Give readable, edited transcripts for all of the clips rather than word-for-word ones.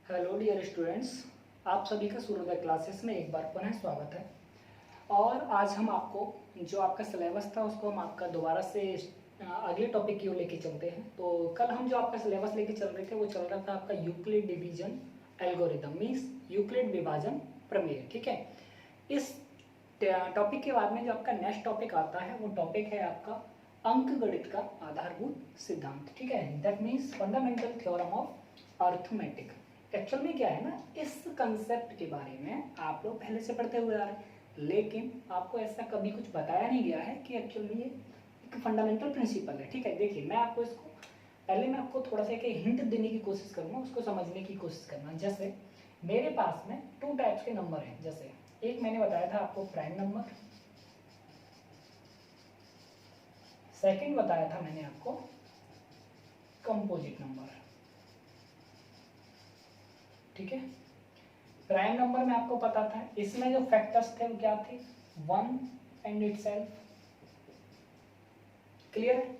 Hello dear students, आप सभी का सूर्योदय क्लासेस में एक बार पुनः स्वागत है। और आज हम आपको जो आपका सिलेबस था उसको हम आपका दोबारा से अगले टॉपिक की ओर लेके चलते हैं। तो कल हम जो आपका सिलेबस लेके चल रहे थे वो चल रहा था आपका Euclid division algorithm means Euclid विभाजन प्रमेय। ठीक है, इस टॉपिक के बाद में जो आपका नेक्स्ट टॉपिक आता है वो टॉपिक है आपका अंकगणित का आधारभूत सिद्धांत। ठीक है, that means fundamental theorem of arithmetic. Actual में क्या है ना, इस कंसेप्ट के बारे में आप लोग पहले से पढ़ते हुए आ रहे हैं, लेकिन आपको ऐसा कभी कुछ बताया नहीं गया है कि एक्चुअल में ये एक फंडामेंटल प्रिंसिपल है। ठीक है, देखिए मैं आपको इसको पहले मैं आपको थोड़ा सा एक हिंट देने की कोशिश करूँगा, उसको समझने की कोशिश करना। जैसे मेरे पास में टू टाइप्स के नंबर हैं। जैसे एक मैंने बताया था आपको प्राइम नंबर, सेकंड बताया था मैंने आपको कंपोजिट नंबर। ठीक है, प्राइम नंबर में आपको पता था इसमें जो फैक्टर्स थे वो क्या थे, वन एंड इटसेल्फ। क्लियर?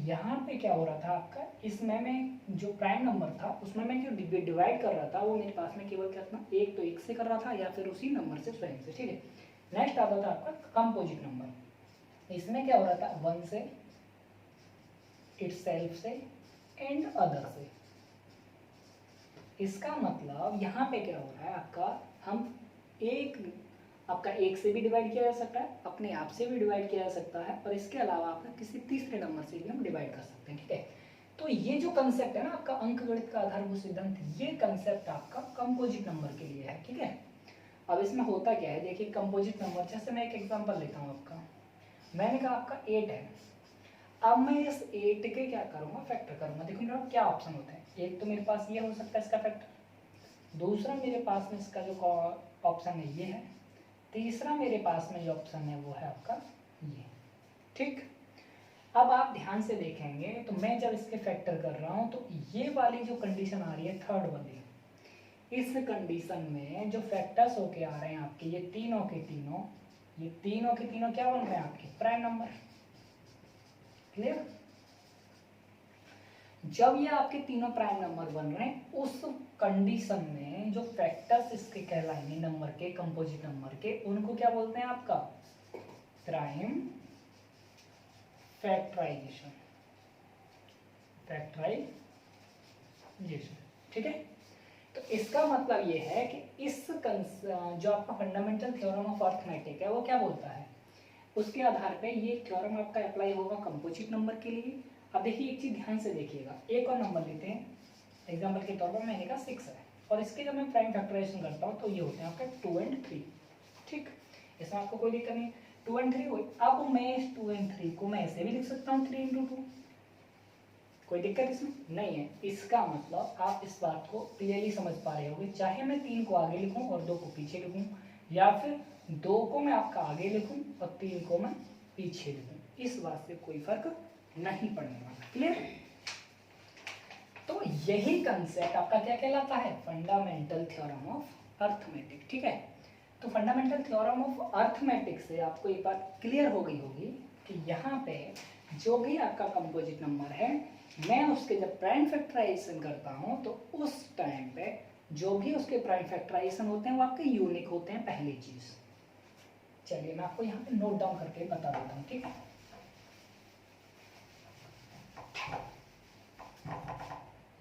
यहाँ पे क्या हो रहा था आपका, इसमें मैं जो प्राइम नंबर था उसमें मैं जो डिवाइड कर रहा था वो मेरे पास में केवल क्या था, एक तो एक से कर रहा था या फिर उसी नंबर से स्वयं से। ठीक है, नेक्स्ट आता था आपका कंपोजिट नंबर। इसमें क्या हो रहा था, वन से, इटसेल्फ से एंड अदर से। इसका मतलब यहाँ पे क्या हो रहा है आपका, हम आपका एक से भी डिवाइड किया जा सकता है, अपने आप से भी डिवाइड किया जा सकता है, और इसके अलावा आपका किसी तीसरे नंबर से भी हम डिवाइड कर सकते हैं। ठीक है, तो ये जो कंसेप्ट है ना आपका अंकगणित का आधारभूत सिद्धांत, ये कंसेप्ट आपका कंपोजिट नंबर के लिए है। ठीक है, अब इसमें होता क्या है, देखिए कंपोजिट नंबर, जैसे मैं एक एग्जाम्पल लेता हूँ आपका, मैंने कहा आपका 8 है। अब मैं इस 8 के क्या करूँगा, फैक्टर करूँगा। देखो मेरे पास क्या ऑप्शन होते हैं, एक तो मेरे पास ये हो सकता है इसका फैक्टर, दूसरा मेरे पास में इसका जो ऑप्शन है ये है, तीसरा मेरे पास में जो ऑप्शन है वो है आपका ये। ठीक, अब आप ध्यान से देखेंगे तो मैं जब इसके फैक्टर कर रहा हूँ तो ये वाली जो कंडीशन आ रही है थर्ड वाली, इस कंडीशन में जो फैक्टर्स होके आ रहे हैं आपके ये तीनों के तीनों, ये तीनों के तीनों क्या बन रहे हैं आपके प्राइम नंबर। क्लियर? जब ये आपके तीनों प्राइम नंबर बन रहे हैं उस कंडीशन में जो फैक्टर्स इसके कहलाएंगे नंबर के, कंपोजिट नंबर के, उनको क्या बोलते हैं आपका प्राइम फैक्टराइजेशन। फैक्टराइजेशन, ठीक है। तो इसका मतलब ये है कि इस जो आपका फंडामेंटल थ्योरम ऑफ अर्थमेटिक है वो क्या बोलता है, उसके आधार पे ये थ्योरम आपका अप्लाई होगा कंपोजिट नंबर के लिए। अब देखिए एक चीज ध्यान से देखिएगा, एक और नंबर लेते हैं एग्जांपल के तौर पर, मैंने कहा 6 है, और इसके जब मैं प्राइम फैक्टराइजेशन करता हूँ तो ये होते हैं आपका 2 and 3। ठीक, इसमें आपको कोई दिक्कत नहीं, 2 and 3 हुई। अब मैं इस 2 and 3 को मैं ऐसे भी लिख सकता हूँ 3 into 2, कोई दिक्कत इसमें नहीं है। इसका मतलब आप इस बात को क्लियरली समझ पा रहे होंगे, चाहे मैं 3 को आगे लिखूं और 2 को पीछे लिखूं, या फिर 2 को मैं आपका आगे लिखूं और 3 को मैं पीछे लिखूं, इस बात से कोई फर्क नहीं पड़ने वाला। क्लियर? तो यही कंसेप्ट आपका क्या कहलाता है, फंडामेंटल थ्योरम ऑफ अर्थमेटिक। ठीक है, तो फंडामेंटल थ्योरम ऑफ अर्थमेटिक से आपको एक बात क्लियर हो गई होगी कि यहाँ पे जो भी आपका कंपोजिट नंबर है, मैं उसके जब प्राइम फैक्टराइजेशन करता हूँ तो उस टाइम पे जो भी उसके प्राइम फैक्टराइजेशन होते हैं वो आपके यूनिक होते हैं, पहली चीज। चलिए मैं आपको यहाँ पे नोट डाउन करके बता देता हूँ। ठीक है,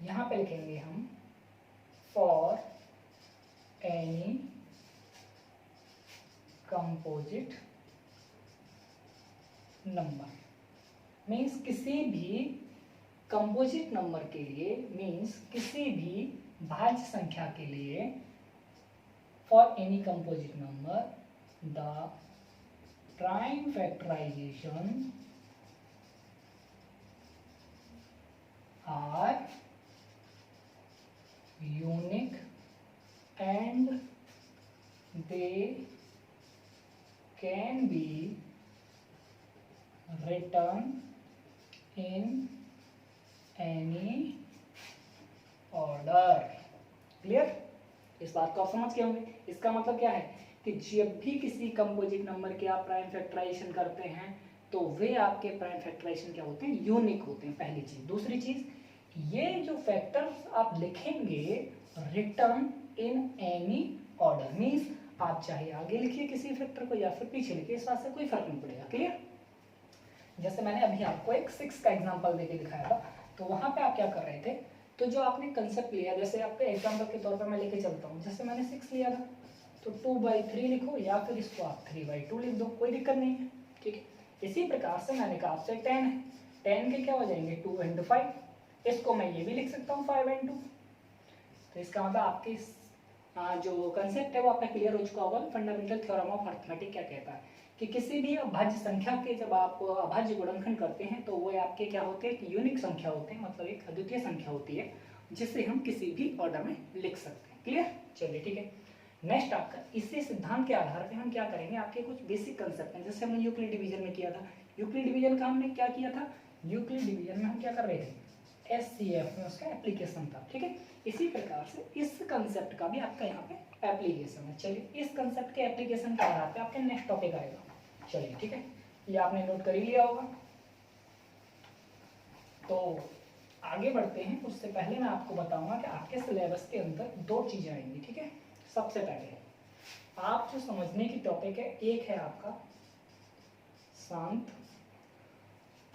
यहाँ पे लिखेंगे हम for any composite number, means किसी भी कंपोजिट नंबर के लिए, मीन्स किसी भी भाज्य संख्या के लिए, for any composite number the prime factorization are unique and they can be written in any order। Clear? इस बात को आप समझ गए होंगे। इसका मतलब क्या है कि जब भी किसी कंपोजिट नंबर के आप प्राइम फैक्टराइजेशन करते हैं तो वे आपके प्राइम फैक्टराइजेशन क्या होते हैं, यूनिक होते हैं, पहली चीज। दूसरी चीज, ये जो फैक्टर्स आप लिखेंगे return in any order, means आप चाहे आगे लिखिए किसी फैक्टर को या फिर पीछे लिखिए, इस बात से कोई फर्क नहीं पड़ेगा। क्लियर? जैसे मैंने अभी आपको एक 6 का एग्जांपल देके दिखाया था, तो वहां पे आप क्या कर रहे थे, तो जो आपने कंसेप्ट लिया, जैसे आपके एग्जांपल के तौर पर मैं लेके चलता हूँ, जैसे मैंने 6 लिया था तो 2/3 लिखो या फिर इसको आप 3/2 लिख दो, कोई दिक्कत नहीं है। ठीक है, इसी प्रकार से मैंने कहा आपसे 10 है, 10 के क्या हो जाएंगे 2 into 5, इसको मैं ये भी लिख सकता हूँ 5 into। तो इसका मतलब आपके जो कंसेप्ट है वो आपका क्लियर हो चुका होगा। फंडामेंटल थ्योरम ऑफ अर्थमेटिक क्या कहता है कि किसी भी अभाज्य संख्या के जब आप अभाज्य गुणनखंड करते हैं तो वो आपके क्या होते हैं, यूनिक संख्या होते हैं, मतलब एक अद्वितीय संख्या होती है जिसे हम किसी भी ऑर्डर में लिख सकते हैं। क्लियर? चलिए ठीक है, नेक्स्ट आपका इसी सिद्धांत के आधार पे हम क्या करेंगे, आपके कुछ बेसिक कंसेप्ट हैं, जैसे हमने यूक्लिड डिवीजन में किया था। यूक्लिड डिवीजन का हमने क्या किया था, यूक्लिड डिवीजन में हम क्या कर रहे थे, SCF में उसका एप्लीकेशन था। ठीक है, इसी प्रकार से इस कंसेप्ट का भी आपका यहाँ पे एप्लीकेशन है। चलिए, इस कंसेप्ट के एप्लीकेशन के आधार पे आपके नेक्स्ट टॉपिक आएगा। चलिए ठीक है, ये आपने नोट कर ही लिया होगा। तो आगे बढ़ते हैं, उससे पहले मैं आपको बताऊंगा कि आपके सिलेबस के अंदर 2 चीजें आएंगी। ठीक है, सबसे पहले आप जो समझने की टॉपिक है, एक है आपका शांत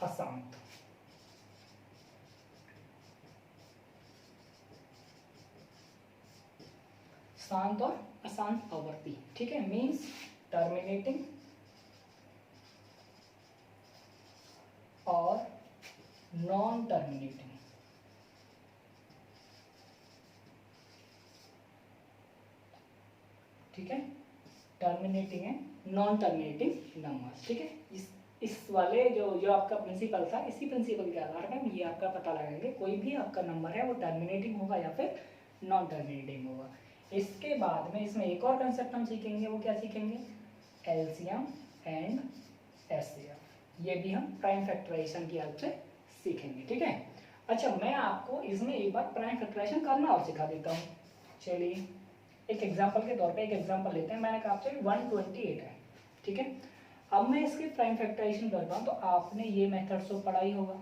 अशांत, शांत और अशांत आवर्ती। ठीक है, मीन्स टर्मिनेटिंग और नॉन टर्मिनेटिंग। ठीक है, टर्मिनेटिंग है, नॉन टर्मिनेटिंग नंबर्स। ठीक है, इस वाले जो आपका प्रिंसिपल था, इसी प्रिंसिपल के आधार पर ये आपका पता लगाएंगे कोई भी आपका नंबर है वो टर्मिनेटिंग होगा या फिर नॉन टर्मिनेटिंग होगा। इसके बाद में इसमें एक और कंसेप्ट हम सीखेंगे, वो क्या सीखेंगे, एलसीएम एंड एचसीएफ। ये भी हम प्राइम फैक्टराइजेशन की हेल्प से सीखेंगे। ठीक है, अच्छा मैं आपको इसमें एक बार प्राइम फैक्टराइजेशन करना और सिखा देता हूँ। चलिए, एक एग्जांपल के तौर पे एक एग्जांपल लेते हैं। मैंने कहा आपसे 128 है। ठीक है, अब मैं इसके प्राइम फैक्टराइजेशन करता हूँ, तो आपने ये मेथड तो पढ़ा ही होगा।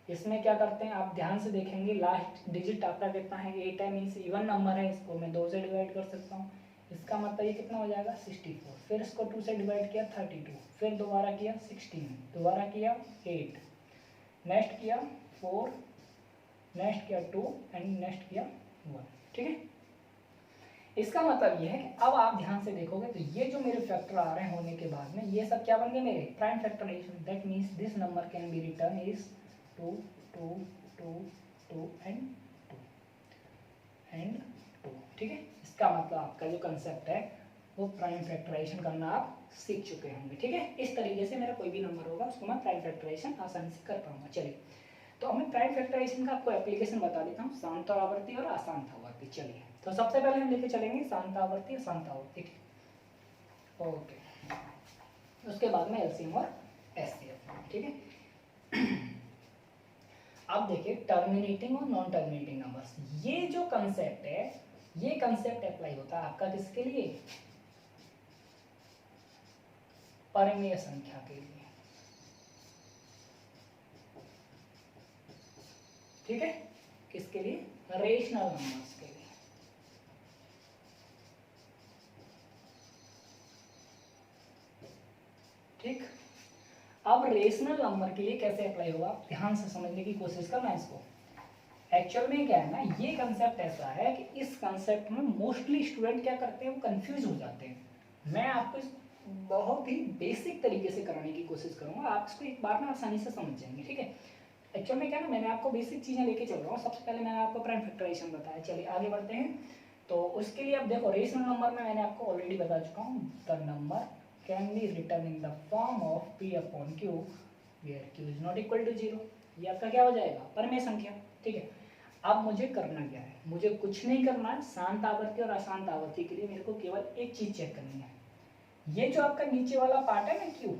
इसमें क्या करते हैं, आप ध्यान से देखेंगे, लास्ट डिजिट आपका कितना है, 8 है, मीन्स इवन नंबर है, इसको मैं 2 से डिवाइड कर सकता हूँ। इसका मतलब ये कितना हो जाएगा 64। फिर इसको 2 से डिवाइड किया 32, फिर दोबारा किया 16, दोबारा किया 8, नेक्स्ट किया 4, नेक्स्ट किया 2 एंड नेक्स्ट किया 1। ठीक है, इसका मतलब ये है कि अब आप ध्यान से देखोगे तो ये जो मेरे फैक्टर आ रहे हैं होने के बाद में, ये सब क्या बन गए मेरे prime factorization. That means this number can be return is 2 2 2 2 and 2। ठीक है, इसका मतलब आपका जो कंसेप्ट है वो प्राइम फैक्टराइजेशन करना आप सीख चुके होंगे। ठीक है, इस तरीके से मेरा कोई भी नंबर होगा उसको मैं प्राइम फैक्टराइजेशन आसानी से कर पाऊंगा। चलिए, तो अब मैं प्राइम फैक्टराइजेशन का आपको एप्लीकेशन बता देता हूँ, शांत आवर्ती और अशांत आवर्ती। चलिए, तो सबसे पहले हम लेके चलेंगे शांत आवर्ती और शांत आवर्ती। ओके, उसके बाद में एलसीएम और एचसीएफ। ठीक है, अब देखिए टर्मिनेटिंग और नॉन टर्मिनेटिंग नंबर्स, ये जो कंसेप्ट है, ये कंसेप्ट अप्लाई होता है आपका किसके लिए, परिमेय संख्या के लिए। ठीक है, किसके लिए, रेशनल नंबर्स के लिए। ठीक, अब रेशनल नंबर के लिए कैसे अप्लाई होगा, ध्यान से समझने की कोशिश करना इसको। एक्चुअल में क्या है ना, ये कंसेप्ट ऐसा है कि इस कंसेप्ट में मोस्टली स्टूडेंट क्या करते हैं, वो कंफ्यूज हो जाते हैं। मैं आपको इस बहुत ही बेसिक तरीके से कराने की कोशिश करूंगा, आप इसको एक बार में आसानी से समझ जाएंगे। ठीक है, एक्चुअल में क्या ना, मैंने आपको बेसिक चीजें लेके चल रहा हूँ। सबसे पहले मैंने आपको प्राइम फैक्टराइजेशन बताया। चलिए आगे बढ़ते हैं। तो उसके लिए अब देखो, रेशनल नंबर में मैंने आपको ऑलरेडी बता चुका हूँ, the number can be return in the form of p/q where q is not equal to 0। ये आपका क्या हो जाएगा, परिमेय संख्या। ठीक है, अब मुझे करना क्या है, मुझे कुछ नहीं करना है। शांत आवर्ती और अशांत आवर्ती के लिए मेरे को केवल एक चीज चेक करनी है, ये जो आपका नीचे वाला पार्ट है ना q,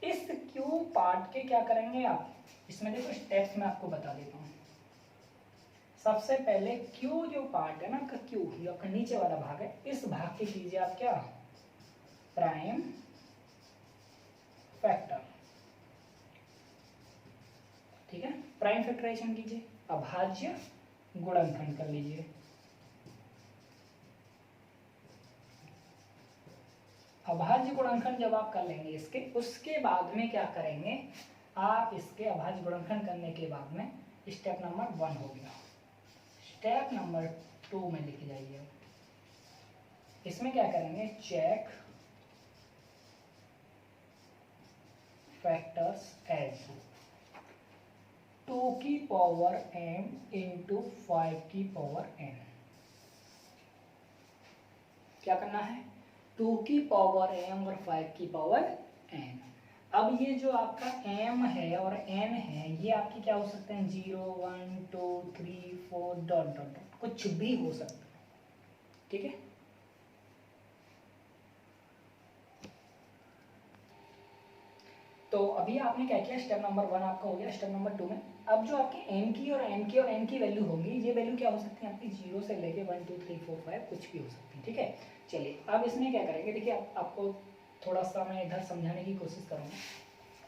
इस q पार्ट के क्या करेंगे आप, इसमें देखो स्टेप्स मैं आपको बता देता हूँ। सबसे पहले q जो पार्ट है ना आपका, q जो आपका नीचे वाला भाग है, इस भाग के कीजिए आप क्या, प्राइम फैक्टर। ठीक है, प्राइम फैक्टराइजेशन कीजिए, अभाज्य गुणनखंड कर लीजिए। अभाज्य गुणनखंड जब आप कर लेंगे इसके, उसके बाद में क्या करेंगे आप, इसके अभाज्य गुणनखंड करने के बाद में स्टेप नंबर 1 हो गया। स्टेप नंबर 2 में लिख जाइए। इसमें क्या करेंगे, चेक फैक्टर्स एज 2 की पावर m इंटू 5 की पावर n। क्या करना है, 2 की पावर m और 5 की पावर n। अब ये जो आपका m है और n है, ये आपकी क्या हो सकते हैं, 0 1 2 3 4 डॉट डॉट डॉट, कुछ भी हो सकता है। ठीक है, तो अभी आपने क्या किया, स्टेप नंबर 1 आपका हो गया। स्टेप नंबर 2 में अब जो आपके m की और n की वैल्यू होगी, ये वैल्यू क्या हो सकती है आपकी, 0 से लेके 1 2 3 4 5 कुछ भी हो सकती है। ठीक है, चलिए अब इसमें क्या करेंगे, देखिए आपको थोड़ा सा मैं इधर समझाने की कोशिश करूँगा।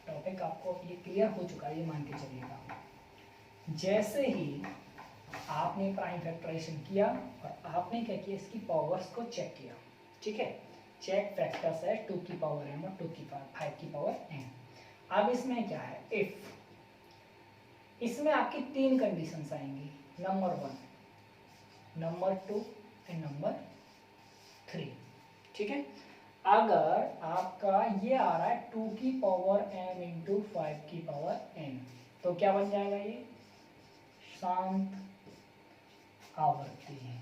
टॉपिक आपको ये क्लियर हो चुका है, ये मान के चलिएगा। जैसे ही आपने प्राइम फैक्टराइजेशन किया और आपने क्या किया, इसकी पावर्स को चेक किया। ठीक है, चेक फैक्टर्स है 2 की पावर m और 2 की पावर 5 की पावर n। अब इसमें क्या है, इफ, इसमें आपकी 3 कंडीशंस आएंगी, नंबर 1, नंबर 2 एंड नंबर 3। ठीक है, अगर आपका ये आ रहा है 2 की पावर m इंटू 5 की पावर n, तो क्या बन जाएगा, ये शांत आवर्ती है।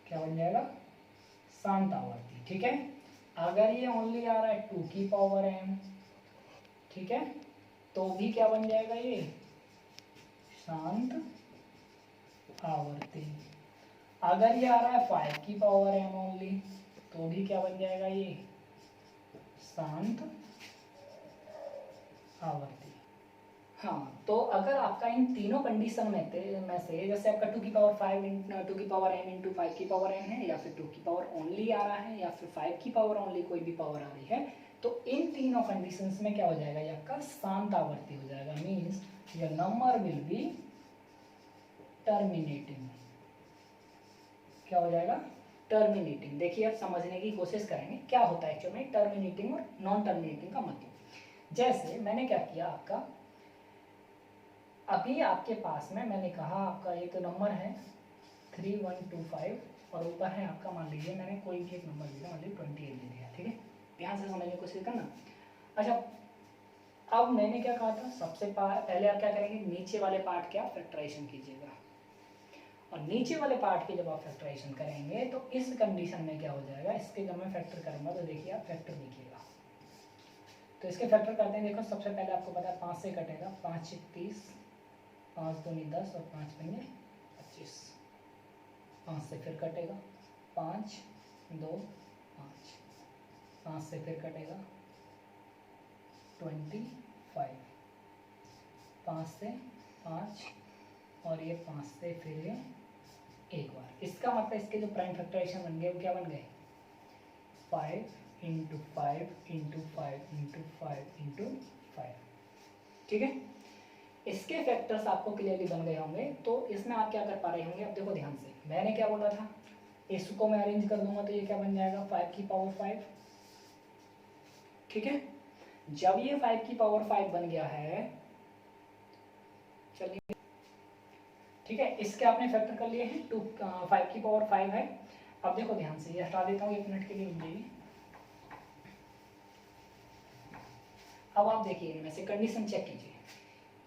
क्या बन जाएगा, शांत आवर्ती। ठीक है, अगर ये ओनली आ रहा है 2 की पावर m, ठीक है, तो भी क्या बन जाएगा, ये शांत आवर्ती। अगर ये आ रहा है 5 की पावर m ओनली, तो भी क्या बन जाएगा, ये शांत आवर्ती। हाँ, तो अगर आपका इन तीनों कंडीशन में से जैसे आपका 2 की पावर 5 2 की पावर m इंटू 5 की पावर n है, या फिर 2 की पावर ओनली आ रहा है, या फिर 5 की पावर ओनली कोई भी पावर आ रही है, तो इन तीनों कंडीशंस में क्या हो जाएगा, ये आपका शांत आवर्ती हो जाएगा। Means your number will be terminating. क्या हो जाएगा, टर्मिनेटिंग। देखिए आप समझने की कोशिश करेंगे क्या होता है एक्चुअली में टर्मिनेटिंग और नॉन टर्मिनेटिंग का मतलब। जैसे मैंने क्या किया, आपका अभी आपके पास में मैंने कहा आपका एक नंबर है 3125 और ऊपर है आपका, मान लीजिए मैंने कोई भी एक नंबर दिया, मान लीजिए 28 दे दिया। ठीक है, ध्यान से समझने की कोशिश करना। अच्छा, अब मैंने क्या कहा था, सबसे पहले आप क्या करेंगे, नीचे वाले पार्ट के आप फैक्टराइजेशन कीजिएगा, और नीचे वाले पार्ट के जब आप फैक्टराइजेशन करेंगे तो इस कंडीशन में क्या हो जाएगा, इसके जब मैं फैक्टर करूंगा तो देखिए आप फैक्टर लिखिएगा। तो इसके फैक्टर करते हैं, देखो सबसे पहले आपको पता है 5 से कटेगा, 5 6 30, 5 दूनी 10 और 5 पंजे 25। 5 से फिर कटेगा, 5 2 5, 5 से फिर कटेगा 25, 5 से 5 और ये 5 से फिर ये एक बार। इसका मतलब इसके जो प्राइम फैक्टराइजेशन बन गए वो क्या बन गए, 5 इंटू 5 इंटू 5 इंटू 5 इंटू 5। ठीक है, इसके फैक्टर्स आपको क्लियरली बन गए होंगे। तो इसमें आप क्या कर पा रहे होंगे, अब देखो ध्यान से, मैंने क्या बोला था, इसको मैं अरेंज कर दूंगा तो ये क्या बन जाएगा, 5 की पावर 5। ठीक है, जब ये 5 की पावर 5 बन गया है, चलिए ठीक है, इसके आपने फैक्टर कर लिए हैं, 5 की पावर 5 है। अब देखो ध्यान से, ये हटा देता हूँ 1 मिनट के लिए, रुक जाइए। अब आप देखिए इनमें से कंडीशन चेक कीजिए,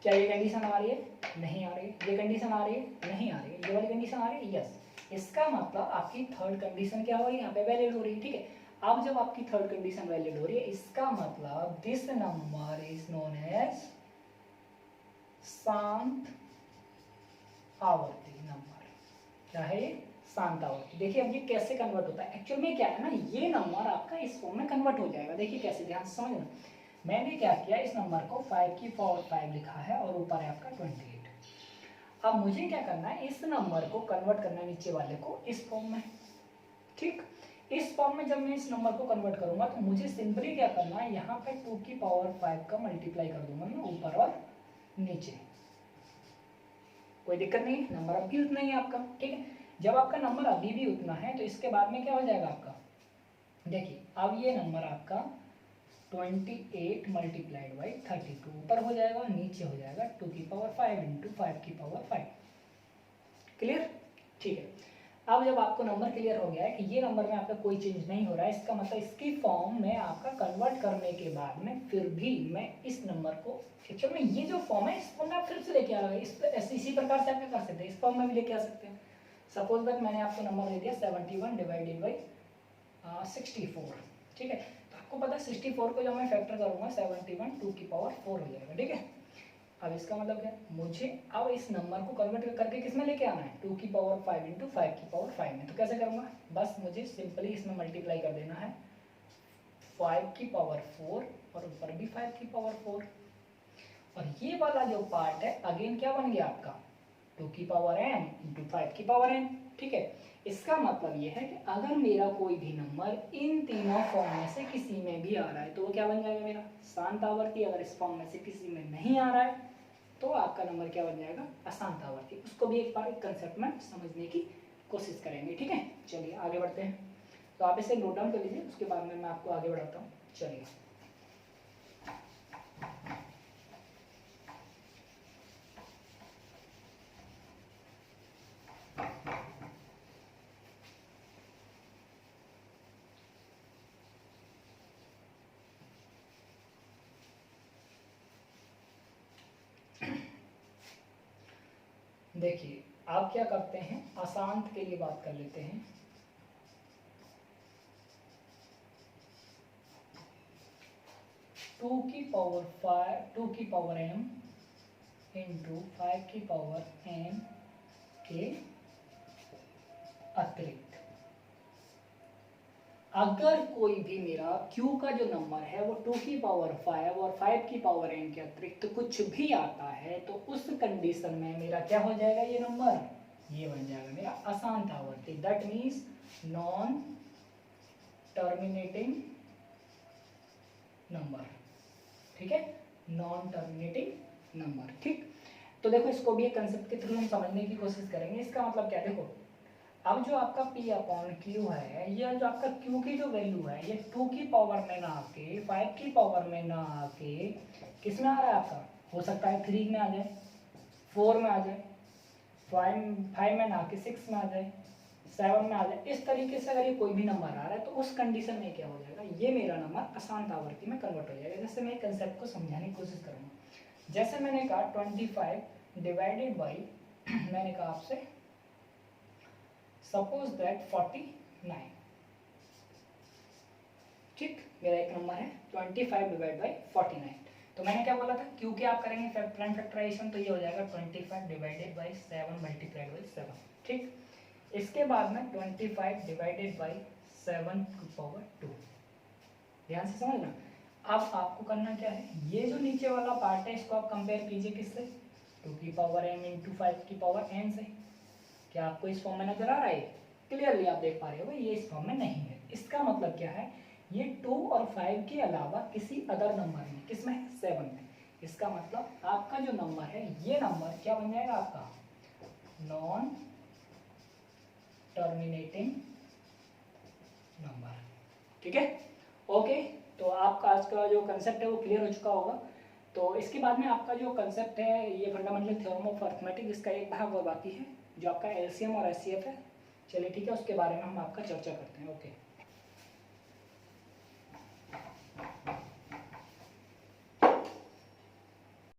क्या ये कंडीशन आ रही है, नहीं आ रही है, ये कंडीशन आ रही है, नहीं आ रही है, ये वाली कंडीशन आ रही है, यस। इसका मतलब आपकी थर्ड कंडीशन क्या हो रही है, यहाँ पे वैलिड हो रही है। ठीक है, अब जब आपकी थर्ड कंडीशन वैलिड हो रही है, इसका मतलब this number is known as शांत आवर्ती नंबर। क्या है ये, शांत आवर्ती। देखिए अब ये कैसे कन्वर्ट होता है, एक्चुअल में क्या है ना, ये नंबर आपका इस फॉर्म में कन्वर्ट हो जाएगा। देखिए कैसे, ध्यान से समझना। मैंने क्या किया, इस नंबर को 5 की पावर 5 लिखा है और ऊपर है आपका 28। अब मुझे क्या करना है, इस नंबर को कन्वर्ट करना है नीचे वाले को इस फॉर्म में। ठीक, इस फॉर्म में जब मैं इस नंबर को कन्वर्ट करूंगा तो मुझे सिंपली क्या करना है, यहाँ पे 2 की पावर 5 का मल्टीप्लाई कर दूंगा ना ऊपर और नीचे। कोई दिक्कत नहीं है, नंबर अब भी उतना ही है आपका, ठीक है। जब आपका नंबर अभी भी उतना है तो इसके बाद में क्या हो जाएगा आपका, देखिए अब ये नंबर आपका 28 मल्टीप्लाइड बाई 32 ऊपर हो जाएगा और नीचे हो जाएगा 2 की पावर 5 इंटू 5 की पावर 5। क्लियर, ठीक है। अब जब आपको नंबर क्लियर हो गया है कि ये नंबर में आपका कोई चेंज नहीं हो रहा है, इसका मतलब इसकी फॉर्म में आपका कन्वर्ट करने के बाद में फिर भी मैं इस नंबर को एक्चुअल में ये जो फॉर्म है इस फॉर्म में आप फिर से लेके आ रहे हैं, इसी प्रकार से आप क्या कर सकते हैं, इस फॉर्म में भी लेके आ सकते हैं। सपोज दैट मैंने आपको नंबर दे दिया 71 डिवाइडेड बाई 64, ठीक है। तो आपको पता है 64 को जब मैं फैक्टर करूँगा 71 2 की पावर 4 हो जाएगा, ठीक है। अब इसका मतलब क्या, मुझे अब इस नंबर को कन्वर्ट करके किस में लेके आना है, 2 की पावर 5 इंटू 5 की पावर 5 में। तो कैसे करूँगा, बस मुझे सिंपली इसमें मल्टीप्लाई कर देना है 5 की पावर 4 और ऊपर भी 5 की पावर 4, और ये वाला जो पार्ट है अगेन क्या बन गया आपका 2 की पावर n इंटू 5 की पावर n, ठीक है। इसका मतलब ये है कि अगर मेरा कोई भी नंबर इन तीनों फॉर्म में से किसी में भी आ रहा है तो वो क्या बन जाएगा मेरा शांत आवर्ती। अगर इस फॉर्म में से किसी में नहीं आ रहा है तो आपका नंबर क्या बन जाएगा अशांत आवर्ती। उसको भी एक बार एक कंसेप्ट में समझने की कोशिश करेंगे, ठीक है। चलिए आगे बढ़ते हैं, तो आप इसे नोट डाउन कर लीजिए, उसके बाद में मैं आपको आगे बढ़ाता हूँ। चलिए देखिए आप क्या करते हैं, अशांत के लिए बात कर लेते हैं। टू की पावर m इंटू 5 की पावर n के अतिरिक्त अगर कोई भी मेरा q का जो नंबर है वो 2 की पावर 5 और 5 की पावर n के अतिरिक्त कुछ भी आता है तो उस कंडीशन में मेरा क्या हो जाएगा, ये नंबर ये बन जाएगा मेरा अशांत आवर्ती। That means non terminating number, ठीक है, नॉन टर्मिनेटिंग नंबर, ठीक। तो देखो इसको भी एक कंसेप्ट के थ्रू हम समझने की कोशिश करेंगे। इसका मतलब क्या है, देखो अब जो आपका P अपॉन Q है, ये जो आपका Q की जो वैल्यू है ये 2 की पावर में ना आके 5 की पावर में ना आके किस में आ रहा है आपका, हो सकता है 3 में आ जाए, 4 में आ जाए, 5 में ना आके 6 में आ जाए, 7 में आ जाए। इस तरीके से अगर ये कोई भी नंबर आ रहा है तो उस कंडीशन में क्या हो जाएगा, ये मेरा नंबर अशांत आवर्ती में कन्वर्ट हो जाएगा। जैसे मैं कंसेप्ट को समझाने की कोशिश करूँगा। जैसे मैंने कहा 25 डिवाइडेड बाई मैंने कहा आपसे सपोज दैट 49, ठीक, मेरा एक नंबर है 25 डिवाइड बाई 49। तो मैंने क्या बोला था, क्योंकि आप करेंगे प्राइम फैक्टराइजेशन तो ये हो जाएगा 25 डिवाइडेड बाई 7 मल्टीप्लाइड बाई 7, ठीक। इसके बाद में 25 डिवाइडेड बाई 7 की पावर 2, ध्यान से समझना। अब आपको करना क्या है, ये जो नीचे वाला पार्ट है इसको आप कंपेयर कीजिए किससे, 2 की पावर m इंटू 5 की पावर n से। क्या आपको इस फॉर्म में नजर आ रहा है, क्लियरली आप देख पा रहे हो ये इस फॉर्म में नहीं है। इसका मतलब क्या है, ये 2 और 5 के अलावा किसी अदर नंबर में, किसमें 7 में। इसका मतलब आपका जो नंबर है ये नंबर क्या बन जाएगा आपका नॉन टर्मिनेटिंग नंबर, ठीक है। ओके, तो आपका आज का जो कंसेप्ट है वो क्लियर हो चुका होगा। तो इसके बाद में आपका जो कंसेप्ट है ये फंडामेंटल थ्योरम ऑफ अरिथमेटिक, इसका एक भाग और बाकी है जो आपका एलसीएम और एचसीएफ है। चलिए ठीक है, उसके बारे में हम आपका चर्चा करते हैं। ओके।